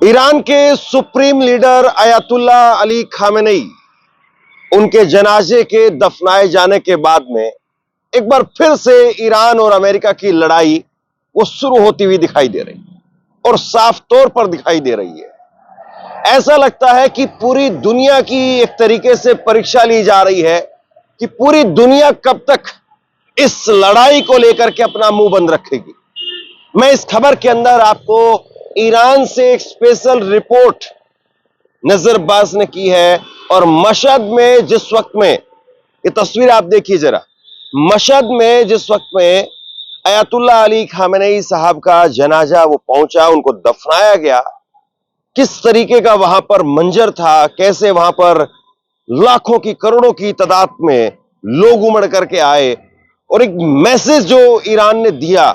Iran के supreme leader Ayatollah Ali Khamenei उनके जनाजे के दफनाए जाने के बाद में एक बार फिर से ईरान और अमेरिका की लड़ाई वो शुरू होती हुई दिखाई दे रही है और साफ तौर पर दिखाई दे रही है। ऐसा लगता है कि पूरी दुनिया की एक तरीके से परीक्षा ली जा रही है कि पूरी दुनिया कब तक इस लड़ाई को लेकर के अपना मुंह बंद रखेगी। मैं इस खबर के अंदर आपको ईरान से एक स्पेशल रिपोर्ट नजरबाज ने की है और मशहद में जिस वक्त में ये तस्वीर आप देखिए जरा, मशहद में जिस वक्त में अयातुल्ला अली खामेनेई साहब का जनाजा वो पहुंचा, उनको दफनाया गया, किस तरीके का वहां पर मंजर था, कैसे वहां पर लाखों की करोड़ों की तादाद में लोग उमड़ करके आए और एक मैसेज जो ईरान ने दिया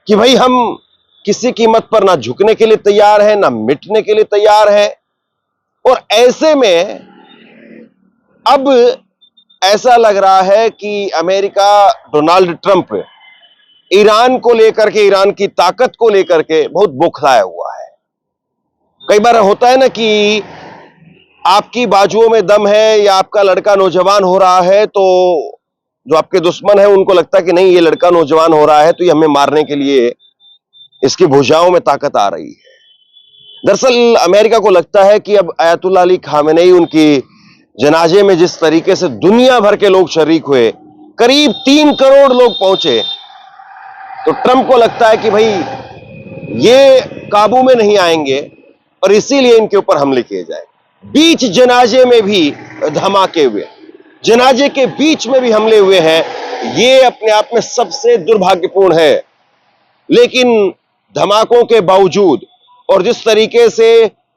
कि भाई हम किसी कीमत पर ना झुकने के लिए तैयार है, ना मिटने के लिए तैयार है। और ऐसे में अब ऐसा लग रहा है कि अमेरिका, डोनाल्ड ट्रंप ईरान को लेकर के, ईरान की ताकत को लेकर के बहुत बौखलाया हुआ है। कई बार होता है ना कि आपकी बाजुओं में दम है या आपका लड़का नौजवान हो रहा है तो जो आपके दुश्मन है उनको लगता है कि नहीं, ये लड़का नौजवान हो रहा है तो ये हमें मारने के लिए इसकी भुजाओं में ताकत आ रही है। दरअसल अमेरिका को लगता है कि अब अयातुल्ला अली खामेनेई उनकी जनाजे में जिस तरीके से दुनिया भर के लोग शरीक हुए, करीब 3 करोड़ लोग पहुंचे, तो ट्रंप को लगता है कि भाई ये काबू में नहीं आएंगे और इसीलिए इनके ऊपर हमले किए जाए। बीच जनाजे में भी धमाके हुए, जनाजे के बीच में भी हमले हुए हैं। ये अपने आप में सबसे दुर्भाग्यपूर्ण है। लेकिन धमाकों के बावजूद और जिस तरीके से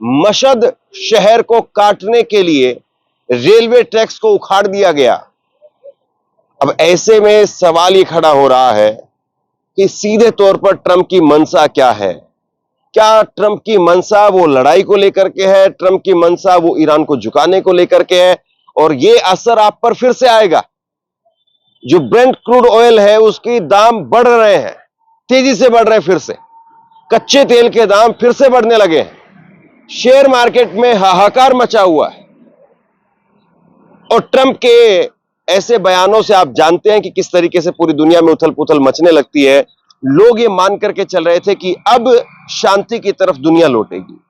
मशहद शहर को काटने के लिए रेलवे ट्रैक्स को उखाड़ दिया गया, अब ऐसे में सवाल ये खड़ा हो रहा है कि सीधे तौर पर ट्रंप की मंशा क्या है। क्या ट्रंप की मंशा वो लड़ाई को लेकर के है? ट्रंप की मंशा वो ईरान को झुकाने को लेकर के है? और ये असर आप पर फिर से आएगा। जो ब्रेंट क्रूड ऑयल है उसके दाम बढ़ रहे हैं, तेजी से बढ़ रहे हैं। फिर से कच्चे तेल के दाम फिर से बढ़ने लगे हैं। शेयर मार्केट में हाहाकार मचा हुआ है और ट्रंप के ऐसे बयानों से आप जानते हैं कि किस तरीके से पूरी दुनिया में उथल पुथल मचने लगती है। लोग ये मान करके चल रहे थे कि अब शांति की तरफ दुनिया लौटेगी।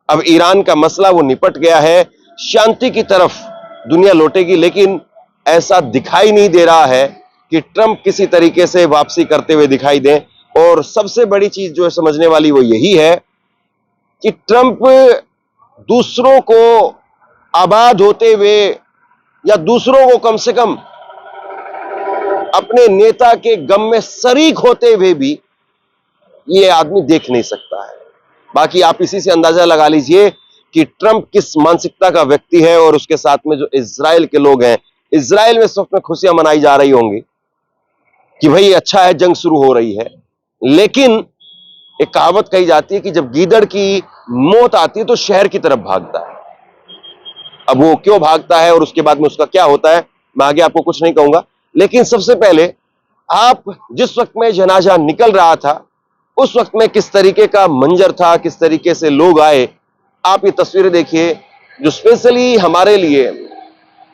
अब ईरान का मसला वो निपट गया है, शांति की तरफ दुनिया लौटेगी। लेकिन ऐसा दिखाई नहीं दे रहा है कि ट्रंप किसी तरीके से वापसी करते हुए दिखाई दें। और सबसे बड़ी चीज जो है समझने वाली वो यही है कि ट्रंप दूसरों को आबाद होते हुए या दूसरों को कम से कम अपने नेता के गम में शरीक होते हुए भी ये आदमी देख नहीं सकता है। बाकी आप इसी से अंदाजा लगा लीजिए कि ट्रंप किस मानसिकता का व्यक्ति है। और उसके साथ में जो इजराइल के लोग हैं, इजराइल में इस वक्त में खुशियां मनाई जा रही होंगी कि भाई अच्छा है, जंग शुरू हो रही है। लेकिन एक कहावत कही जाती है कि जब गीदड़ की मौत आती है तो शहर की तरफ भागता है। अब वो क्यों भागता है और उसके बाद में उसका क्या होता है, मैं आगे आपको कुछ नहीं कहूंगा। लेकिन सबसे पहले आप जिस वक्त में जनाजा निकल रहा था उस वक्त में किस तरीके का मंजर था, किस तरीके से लोग आए, आप ये तस्वीरें देखिए जो स्पेशली हमारे लिए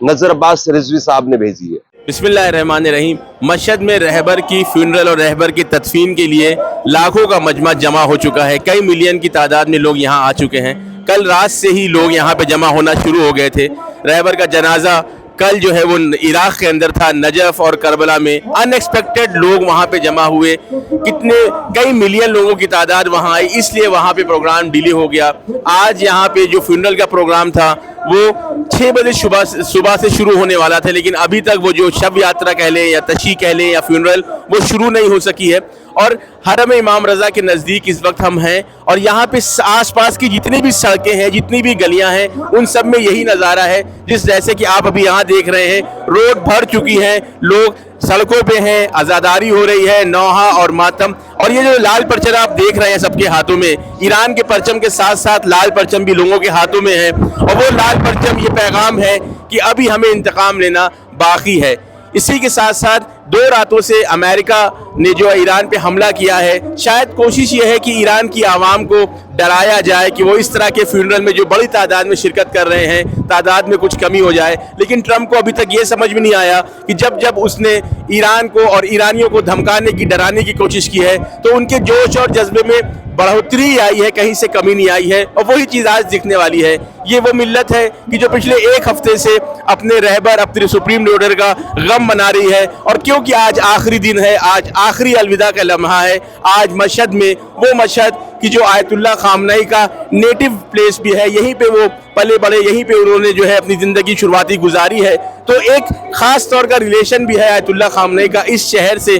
नजरबाज रिजवी साहब ने भेजी है। बिस्मिल्लाहिर्रहमानिर्रहीम। मशहद में रहबर की फ्यूनरल और रहबर की तदफीन के लिए लाखों का मजमा जमा हो चुका है। कई मिलियन की तादाद में लोग यहाँ आ चुके हैं। कल रात से ही लोग यहाँ पे जमा होना शुरू हो गए थे। रहबर का जनाजा कल जो है वो इराक के अंदर था, नजफ और करबला में। अनएक्सपेक्टेड लोग वहाँ पे जमा हुए, कई मिलियन लोगों की तादाद वहाँ आई, इसलिए वहाँ पे प्रोग्राम डिले हो गया। आज यहाँ पे जो फ्यूनरल का प्रोग्राम था वो 6 बजे सुबह से शुरू होने वाला था, लेकिन अभी तक वो जो शब यात्रा कह लें या तशी कह लें या फ्यूनरल, वो शुरू नहीं हो सकी है। और हरम इमाम रज़ा के नज़दीक इस वक्त हम हैं और यहाँ पे आसपास की जितनी भी सड़कें हैं, जितनी भी गलियां हैं, उन सब में यही नज़ारा है। जैसे कि आप अभी यहाँ देख रहे हैं, रोड भर चुकी हैं, लोग सड़कों पे हैं, आज़ादारी हो रही है, नौहा और मातम। और ये जो लाल परचम आप देख रहे हैं सबके हाथों में, ईरान के परचम के साथ साथ लाल परचम भी लोगों के हाथों में है। और वो लाल परचम ये पैगाम है कि अभी हमें इंतकाम लेना बाकी है। इसी के साथ साथ 2 रातों से अमेरिका ने जो ईरान पे हमला किया है, शायद कोशिश ये है कि ईरान की आवाम को डराया जाए कि वो इस तरह के फ्यूनरल में जो बड़ी तादाद में शिरकत कर रहे हैं तादाद में कुछ कमी हो जाए। लेकिन ट्रंप को अभी तक ये समझ में नहीं आया कि जब जब उसने ईरान को और ईरानियों को धमकाने की डराने की कोशिश की है तो उनके जोश और जज्बे में बढ़ोतरी आई है, कहीं से कमी नहीं आई है। और वही चीज़ आज दिखने वाली है। ये वो मिल्लत है कि जो पिछले एक हफ्ते से अपने रहबर अपने सुप्रीम लीडर का गम मना रही है। और क्योंकि आज आखिरी दिन है, आज आखिरी अलविदा का लम्हा है, आज मशहद में वो मशहद कि जो आयतुल्ला खामनेई का नेटिव प्लेस भी है, यहीं पे वो पले बड़े, यहीं पे उन्होंने जो है अपनी ज़िंदगी शुरुआती गुजारी है। तो एक ख़ास तौर का रिलेशन भी है आयतुल्ला खामनेई का इस शहर से।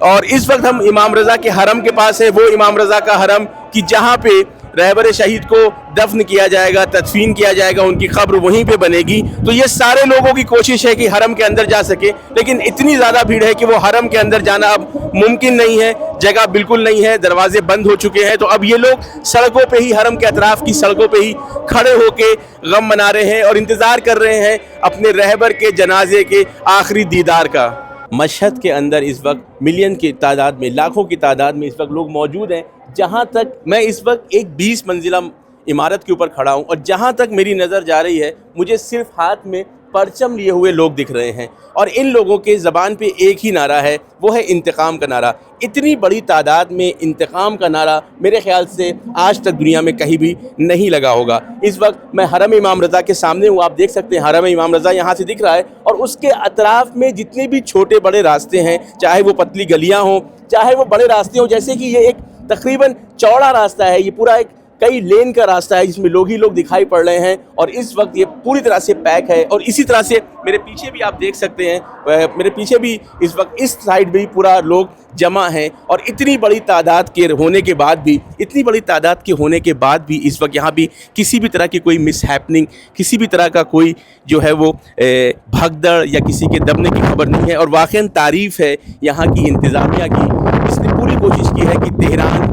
और इस वक्त हम इमाम रज़ा के हरम के पास है, वो इमाम रज़ा का हरम कि जहाँ पे रहबर शहीद को दफन किया जाएगा, तदफीन किया जाएगा, उनकी खब्र वहीं पे बनेगी। तो ये सारे लोगों की कोशिश है कि हरम के अंदर जा सके, लेकिन इतनी ज़्यादा भीड़ है कि वो हरम के अंदर जाना अब मुमकिन नहीं है, जगह बिल्कुल नहीं है, दरवाजे बंद हो चुके हैं। तो अब ये लोग सड़कों पे ही, हरम के अतराफ़ की सड़कों पे ही खड़े होके गम मना रहे हैं और इंतज़ार कर रहे हैं अपने रहबर के जनाजे के आखिरी दीदार का। मशहद के अंदर इस वक्त मिलियन की तादाद में, लाखों की तादाद में इस वक्त लोग मौजूद हैं। जहाँ तक मैं इस वक्त एक 20 मंजिला इमारत के ऊपर खड़ा हूँ और जहाँ तक मेरी नज़र जा रही है मुझे सिर्फ हाथ में परचम लिए हुए लोग दिख रहे हैं और इन लोगों के ज़बान पे एक ही नारा है, वो है इंतकाम का नारा। इतनी बड़ी तादाद में इंतकाम का नारा मेरे ख्याल से आज तक दुनिया में कहीं भी नहीं लगा होगा। इस वक्त मैं हरम इमाम रज़ा के सामने हूँ, आप देख सकते हैं हरम इमाम रज़ा यहाँ से दिख रहा है और उसके अतराफ़ में जितने भी छोटे बड़े रास्ते हैं, चाहे वो पतली गलियाँ हों, चाहे वो बड़े रास्ते हों, जैसे कि ये एक तकरीबन चौड़ा रास्ता है, ये पूरा एक कई लेन का रास्ता है जिसमें लोग ही लोग दिखाई पड़ रहे हैं और इस वक्त ये पूरी तरह से पैक है। और इसी तरह से मेरे पीछे भी आप देख सकते हैं, मेरे पीछे भी इस वक्त इस साइड भी पूरा लोग जमा हैं और इतनी बड़ी तादाद के होने के बाद भी, इतनी बड़ी तादाद के होने के बाद भी इस वक्त यहाँ भी किसी भी तरह की कोई मिसहैपनिंग, किसी भी तरह का कोई जो है वो भगदड़ या किसी के दबने की खबर नहीं है। और वाक़ई तारीफ़ है यहाँ की इंतज़ामिया की, इसने पूरी कोशिश की है कि तेहरान,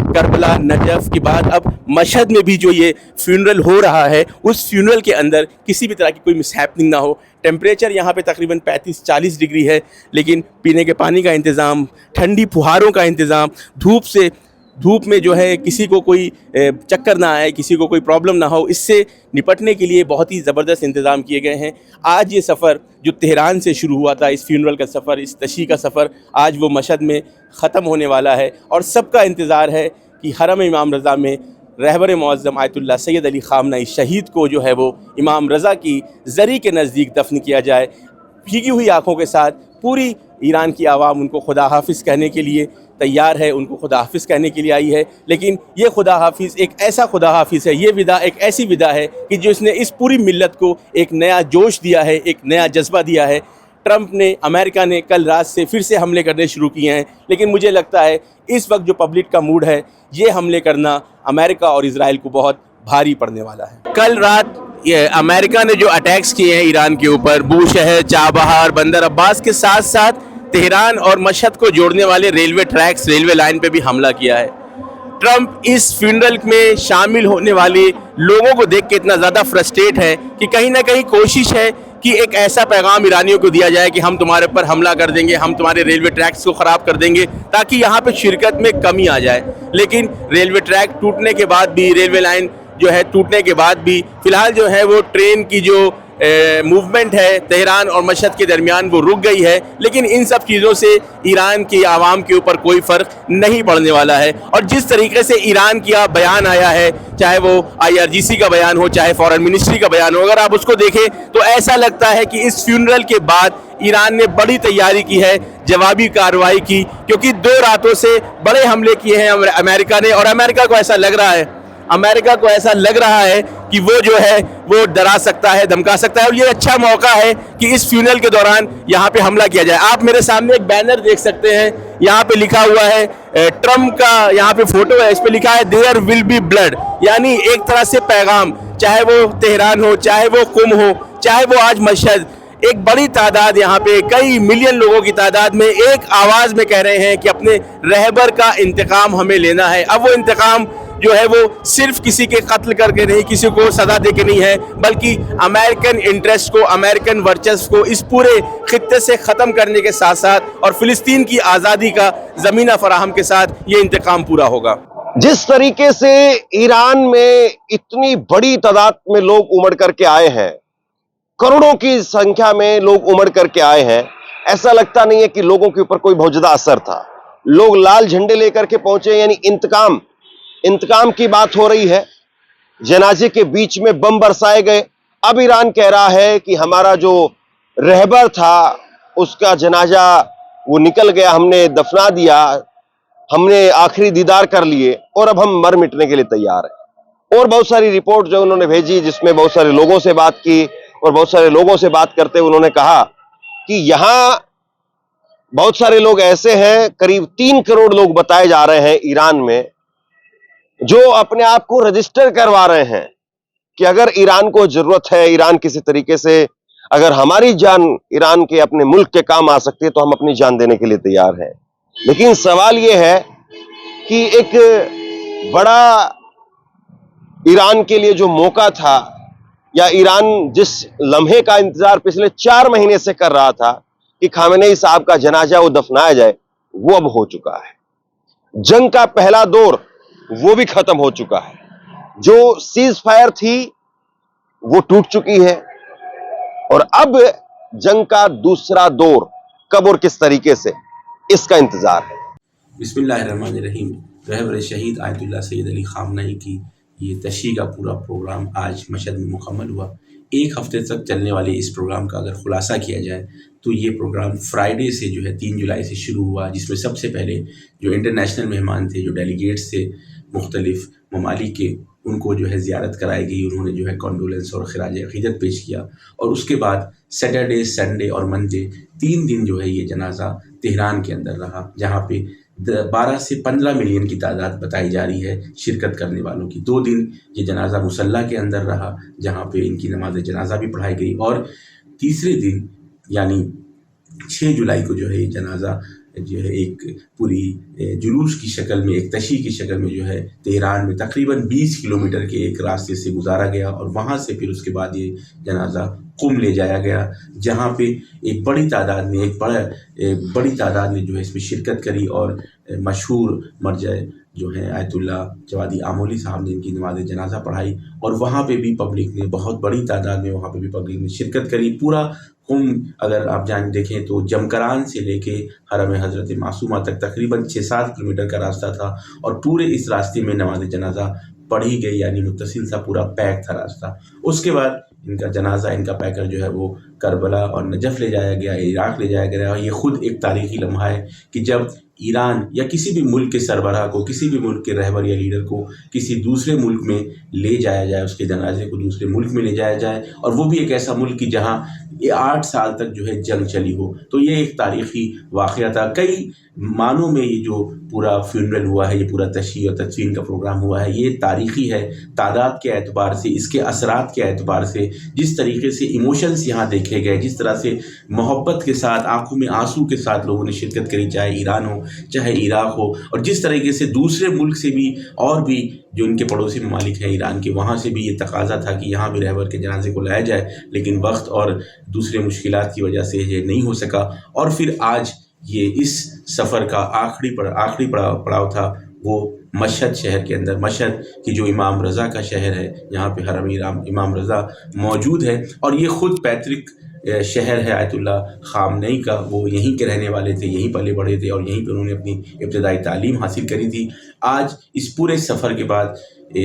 करबला, नजफ़ के बाद अब मशहद में भी जो ये फ्यूनरल हो रहा है उस फ्यूनरल के अंदर किसी भी तरह की कोई मिसहैपनिंग ना हो। टेम्परेचर यहाँ पे तकरीबन 35-40 डिग्री है, लेकिन पीने के पानी का इंतज़ाम, ठंडी फुहारों का इंतज़ाम, धूप में जो है किसी को कोई चक्कर ना आए, किसी को कोई प्रॉब्लम ना हो, इससे निपटने के लिए बहुत ही ज़बरदस्त इंतज़ाम किए गए हैं। आज ये सफ़र जो तेहरान से शुरू हुआ था, इस फ्यूनरल का सफ़र, इस तशी का सफ़र, आज वो मशहद में ख़त्म होने वाला है और सबका इंतज़ार है कि हरम इमाम रज़ा में रहबर मुअज़्ज़म आयतुल्ला सैयद अली ख़ामनेई शहीद को जो है वो इमाम रज़ा की ज़री के नज़दीक दफन किया जाए। भीगी हुई आँखों के साथ पूरी ईरान की आवाम उनको खुदा हाफिज़ कहने के लिए तैयार है, उनको खुदा हाफिज़ कहने के लिए आई है। लेकिन ये खुदा हाफिज़ एक ऐसा खुदा हाफिज़ है, ये विदा एक ऐसी विदा है कि जो इसने इस पूरी मिल्लत को एक नया जोश दिया है, एक नया जज्बा दिया है। ट्रंप ने, अमेरिका ने कल रात से फिर से हमले करने शुरू किए हैं, लेकिन मुझे लगता है इस वक्त जो पब्लिक का मूड है, ये हमले करना अमेरिका और इजराइल को बहुत भारी पड़ने वाला है। कल रात ये अमेरिका ने जो अटैक्स किए हैं ईरान के ऊपर, बूशहर, चाबहार, बंदर अब्बास के साथ साथ तेहरान और मशहद को जोड़ने वाले रेलवे ट्रैक्स, रेलवे लाइन पे भी हमला किया है। ट्रंप इस फ्यूनरल में शामिल होने वाले लोगों को देख के इतना ज़्यादा फ्रस्ट्रेट है कि कहीं ना कहीं कोशिश है कि एक ऐसा पैगाम ईरानियों को दिया जाए कि हम तुम्हारे पर हमला कर देंगे, हम तुम्हारे रेलवे ट्रैक्स को ख़राब कर देंगे ताकि यहाँ पे शिरकत में कमी आ जाए। लेकिन रेलवे ट्रैक टूटने के बाद भी, रेलवे लाइन जो है टूटने के बाद भी फ़िलहाल जो है वो ट्रेन की जो मूवमेंट है तेहरान और मशहद के दरमियान वो रुक गई है। लेकिन इन सब चीज़ों से ईरान की आवाम के ऊपर कोई फ़र्क नहीं पड़ने वाला है। और जिस तरीके से ईरान का बयान आया है, चाहे वो IRGC का बयान हो, चाहे फॉरेन मिनिस्ट्री का बयान हो, अगर आप उसको देखें तो ऐसा लगता है कि इस फ्यूनरल के बाद ईरान ने बड़ी तैयारी की है, जवाबी कार्रवाई की, क्योंकि 2 रातों से बड़े हमले किए हैं अमेरिका ने। और अमेरिका को ऐसा लग रहा है कि वो जो है वो डरा सकता है, धमका सकता है और ये अच्छा मौका है कि इस फ्यूनरल के दौरान यहाँ पे हमला किया जाए। आप मेरे सामने एक बैनर देख सकते हैं, यहाँ पे लिखा हुआ है, ट्रंप का यहाँ पे फोटो है, इस पे लिखा है देयर विल बी ब्लड, यानी एक तरह से पैगाम, चाहे वो तेहरान हो, चाहे वो कुम हो, चाहे वो आज मशहद, एक बड़ी तादाद यहाँ पे कई मिलियन लोगों की तादाद में एक आवाज़ में कह रहे हैं कि अपने रहबर का इंतकाम हमें लेना है। अब वो इंतकाम जो है वो सिर्फ किसी के कत्ल करके नहीं, किसी को सजा दे के नहीं है, बल्कि अमेरिकन इंटरेस्ट को, अमेरिकन वर्चस्व को इस पूरे खित्ते से ख़त्म करने के साथ साथ और फ़िलिस्तीन की आज़ादी का ज़मीना फराहम के साथ ये इंतकाम पूरा होगा। जिस तरीके से ईरान में इतनी बड़ी तादाद में लोग उमड़ करके आए हैं, करोड़ों की संख्या में लोग उमड़ करके आए हैं, ऐसा लगता नहीं है कि लोगों के ऊपर कोई बहुत ज्यादा असर था। लोग लाल झंडे लेकर के पहुंचे, यानी इंतकाम की बात हो रही है। जनाजे के बीच में बम बरसाए गए। अब ईरान कह रहा है कि हमारा जो रहबर था उसका जनाजा वो निकल गया, हमने दफना दिया, हमने आखिरी दीदार कर लिए और अब हम मर मिटने के लिए तैयार हैं। और बहुत सारी रिपोर्ट जो उन्होंने भेजी, जिसमें बहुत सारे लोगों से बात की, और बहुत सारे लोगों से बात करते हुए उन्होंने कहा कि यहां बहुत सारे लोग ऐसे हैं, करीब 3 करोड़ लोग बताए जा रहे हैं ईरान में, जो अपने आप को रजिस्टर करवा रहे हैं कि अगर ईरान को जरूरत है, ईरान किसी तरीके से अगर हमारी जान ईरान के अपने मुल्क के काम आ सकती है तो हम अपनी जान देने के लिए तैयार हैं। लेकिन सवाल यह है कि एक बड़ा ईरान के लिए जो मौका था, या ईरान जिस लम्हे का इंतजार पिछले 4 महीने से कर रहा था कि खामेनेई साहब का जनाजा वो दफनाया जाए, वो अब हो चुका है। जंग का पहला दौर वो भी खत्म हो चुका है। जो सीज फायर थी वो टूट चुकी है और अब जंग का दूसरा दौर कब और किस तरीके से, इसका इंतजार है। बिस्मिल्लाहिर्रहमानिर्रहीम। रहबर शहीद आयतुल्लाह सैयद अली खामनेई की ये तशरीह का पूरा प्रोग्राम आज मशहद में मुकम्मल हुआ। 1 हफ्ते तक चलने वाले इस प्रोग्राम का अगर खुलासा किया जाए तो ये प्रोग्राम फ्राइडे से जो है 3 जुलाई से शुरू हुआ, जिसमें सबसे पहले जो इंटरनेशनल मेहमान थे, जो डेलीगेट्स थे मुख्तलिफ ममालिक के, उनको जो है ज़ियारत कराई गई। उन्होंने जो है कॉन्डोलेंस और खिराज अक़ीदत पेश किया और उसके बाद सैटरडे, संडे और मंडे 3 दिन जो है ये जनाजा तेहरान के अंदर रहा, जहाँ पे 12 से 15 मिलियन की तादाद बताई जा रही है शिरकत करने वालों की। 2 दिन ये जनाजा मुसल्ला के अंदर रहा, जहाँ पे इनकी नमाज जनाजा भी पढ़ाई गई और तीसरे दिन यानी 6 जुलाई को जो है ये जनाजा जो है एक पूरी जुलूस की शक्ल में, एक तशरीह की शक्ल में जो है तेहरान में तकरीबन 20 किलोमीटर के एक रास्ते से गुजारा गया और वहाँ से फिर उसके बाद ये जनाजा कुम ले जाया गया, जहाँ पे एक बड़ी तादाद ने जो है इसमें शिरकत करी और मशहूर मरजा जो है आयतुल्लाह जवादी आमोली साहब ने इनकी नमाज जनाजा पढ़ाई और वहाँ पे भी पब्लिक ने, बहुत बड़ी तादाद में वहाँ पे भी पब्लिक ने शिरकत करी। पूरा कुम अगर आप देखें तो जमकरान से लेके हरम हज़रत मासूमा तक तकरीबन 6-7 किलोमीटर का रास्ता था और पूरे इस रास्ते में नमाज जनाजा पढ़ी गई, यानी मुत्तसिल सा पूरा पैक था रास्ता। उसके बाद इनका जनाजा, इनका पैकर जो है वो करबला और नजफ़ ले जाया गया, इराक़ ले जाया गया। और ये ख़ुद एक तारीख़ी लम्हा है कि जब ईरान या किसी भी मुल्क के सरबराह को, किसी भी मुल्क के रहबर या लीडर को किसी दूसरे मुल्क में ले जाया जाए, उसके जनाजे को दूसरे मुल्क में ले जाया जाए, और वो भी एक ऐसा मुल्क की जहाँ ये 8 साल तक जो है जंग चली हो, तो ये एक तारीख़ी वाक़या था। कई मानों में ये जो पूरा फ्यूनरल हुआ है, ये पूरा तशहीह और तदफीन का प्रोग्राम हुआ है, ये तारीख़ी है तादाद के एतबार से, इसके असरात के एतबार से, जिस तरीके से इमोशंस यहाँ देखे गए, जिस तरह से मोहब्बत के साथ, आंखों में आंसू के साथ लोगों ने शिरकत करी, चाहे ईरान हो चाहे इराक़ हो, और जिस तरीके से दूसरे मुल्क से भी और भी जो इनके पड़ोसी ममालिक हैं ईरान के, वहाँ से भी ये तकाजा था कि यहाँ भी रहबर के जनाजे को लाया जाए, लेकिन वक्त और दूसरे मुश्किलात की वजह से ये नहीं हो सका। और फिर आज ये इस सफ़र का आखिरी पड़ाव था वो मशहद शहर के अंदर, मशहद की जो इमाम रज़ा का शहर है, यहाँ पे हरम इमाम रज़ा मौजूद है और ये ख़ुद पैतृक शहर है आयतुल्लाह खामनेई का। वो यहीं के रहने वाले थे, यहीं पले बढ़े थे और यहीं पर उन्होंने अपनी इब्तदाई तालीम हासिल करी थी। आज इस पूरे सफ़र के बाद,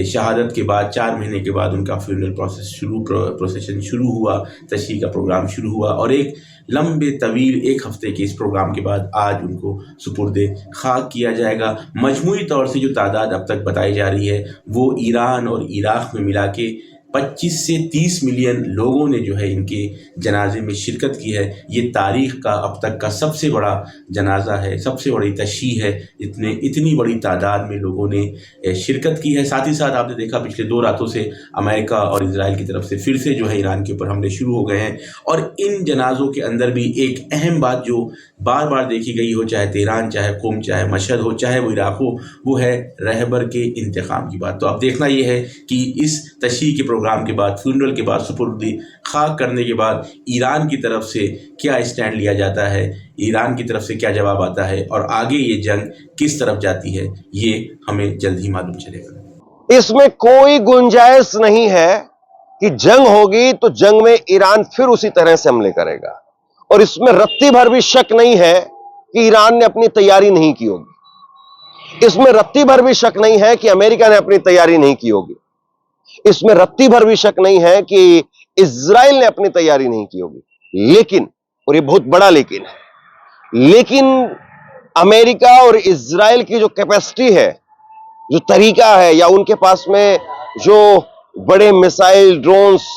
शहादत के बाद 4 महीने के बाद उनका फ्यूनरल प्रोसेशन शुरू हुआ, तशरीह का प्रोग्राम शुरू हुआ और एक लंबे तवील 1 हफ्ते के इस प्रोग्राम के बाद आज उनको सुपुर्दे खाक किया जाएगा। मजमूई तौर से जो तादाद अब तक बताई जा रही है वो ईरान और इराक़ में मिला के 25 से 30 मिलियन लोगों ने जो है इनके जनाजे में शिरकत की है। ये तारीख़ का अब तक का सबसे बड़ा जनाजा है, सबसे बड़ी तशरीह है। इतनी बड़ी तादाद में लोगों ने शिरकत की है। साथ ही साथ आपने देखा पिछले 2 रातों से अमेरिका और इजराइल की तरफ से फिर से जो है ईरान के ऊपर हमले शुरू हो गए हैं और इन जनाजों के अंदर भी एक अहम बात जो बार बार देखी गई हो, चाहे तेहरान, चाहे कुम, चाहे मशहद हो, चाहे वो इराक़ हो, वो है रहबर के इंतकाम की बात। तो अब देखना ये है कि इस तशरीह के प्रोग्राम के बाद, फ्यूनरल के बाद, सुपुर्द खाक करने के बाद ईरान की तरफ से क्या स्टैंड लिया जाता है, ईरान की तरफ से क्या जवाब आता है और आगे ये जंग किस तरफ जाती है, ये हमें जल्द ही मालूम चलेगा। इसमें कोई गुंजाइश नहीं है कि जंग होगी तो जंग में ईरान फिर उसी तरह से हमले करेगा, और इसमें रत्ती भर भी शक नहीं है कि ईरान ने अपनी तैयारी नहीं की होगी। इसमें रत्ती भर भी शक नहीं है कि अमेरिका ने अपनी तैयारी नहीं की होगी। इसमें रत्ती भर भी शक नहीं है कि इजराइल ने अपनी तैयारी नहीं की होगी। लेकिन, और ये बहुत बड़ा लेकिन है, लेकिन अमेरिका और इजराइल की जो कैपेसिटी है, जो तरीका है, या उनके पास में जो बड़े मिसाइल, ड्रोन्स,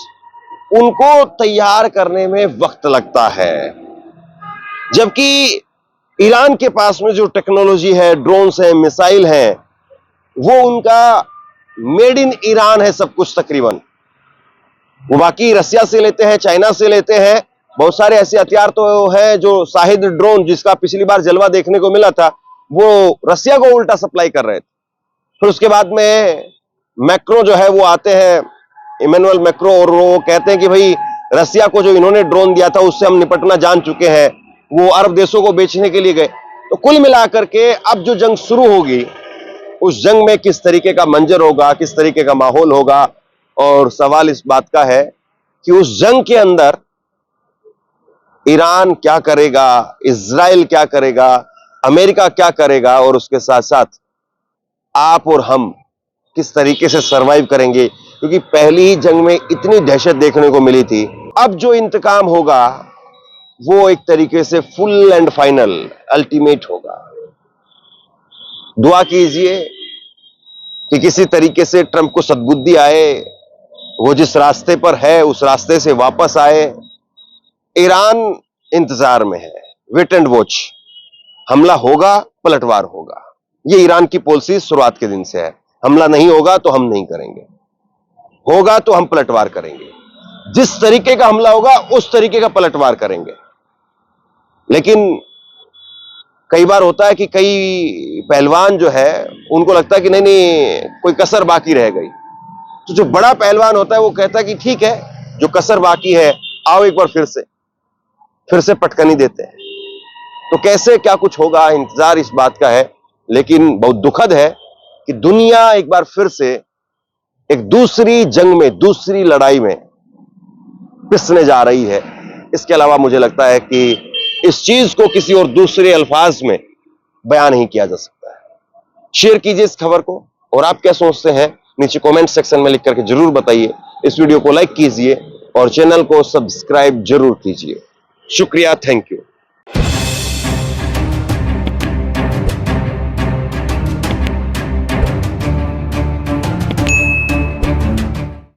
उनको तैयार करने में वक्त लगता है, जबकि ईरान के पास में जो टेक्नोलॉजी है, ड्रोन्स है, मिसाइल है, वो उनका मेड इन ईरान है सब कुछ तकरीबन। वो बाकी रसिया से लेते हैं, चाइना से लेते हैं, बहुत सारे ऐसे हथियार तो है जो शाहिद ड्रोन, जिसका पिछली बार जलवा देखने को मिला था, वो रसिया को उल्टा सप्लाई कर रहे थे। फिर उसके बाद में मैक्रो जो है वो आते हैं, इमैनुअल मैक्रो, और वो कहते हैं कि भाई रसिया को जो इन्होंने ड्रोन दिया था उससे हम निपटना जान चुके हैं, वो अरब देशों को बेचने के लिए गए। तो कुल मिलाकर के अब जो जंग शुरू होगी, उस जंग में किस तरीके का मंजर होगा, किस तरीके का माहौल होगा, और सवाल इस बात का है कि उस जंग के अंदर ईरान क्या करेगा, इजराइल क्या करेगा, अमेरिका क्या करेगा, और उसके साथ साथ आप और हम किस तरीके से सरवाइव करेंगे, क्योंकि पहली ही जंग में इतनी दहशत देखने को मिली थी। अब जो इंतकाम होगा वो एक तरीके से फुल एंड फाइनल, अल्टीमेट होगा। दुआ कीजिए कि किसी तरीके से ट्रंप को सद्बुद्धि आए, वो जिस रास्ते पर है उस रास्ते से वापस आए। ईरान इंतजार में है, वेट एंड वॉच। हमला होगा, पलटवार होगा, ये ईरान की पॉलिसी शुरुआत के दिन से है। हमला नहीं होगा तो हम नहीं करेंगे, होगा तो हम पलटवार करेंगे। जिस तरीके का हमला होगा उस तरीके का पलटवार करेंगे। लेकिन कई बार होता है कि कई पहलवान जो है उनको लगता है कि नहीं नहीं, कोई कसर बाकी रह गई। तो जो बड़ा पहलवान होता है वो कहता है कि ठीक है, जो कसर बाकी है आओ एक बार फिर से पटकनी देते हैं। तो कैसे क्या कुछ होगा, इंतजार इस बात का है। लेकिन बहुत दुखद है कि दुनिया एक बार फिर से एक दूसरी जंग में, दूसरी लड़ाई में पिसने जा रही है। इसके अलावा मुझे लगता है कि इस चीज को किसी और दूसरे अल्फाज में बयान नहीं किया जा सकता है। शेयर कीजिए इस खबर को, और आप क्या सोचते हैं नीचे कमेंट सेक्शन में लिख करके जरूर बताइए। इस वीडियो को लाइक कीजिए और चैनल को सब्सक्राइब जरूर कीजिए। शुक्रिया, थैंक यू।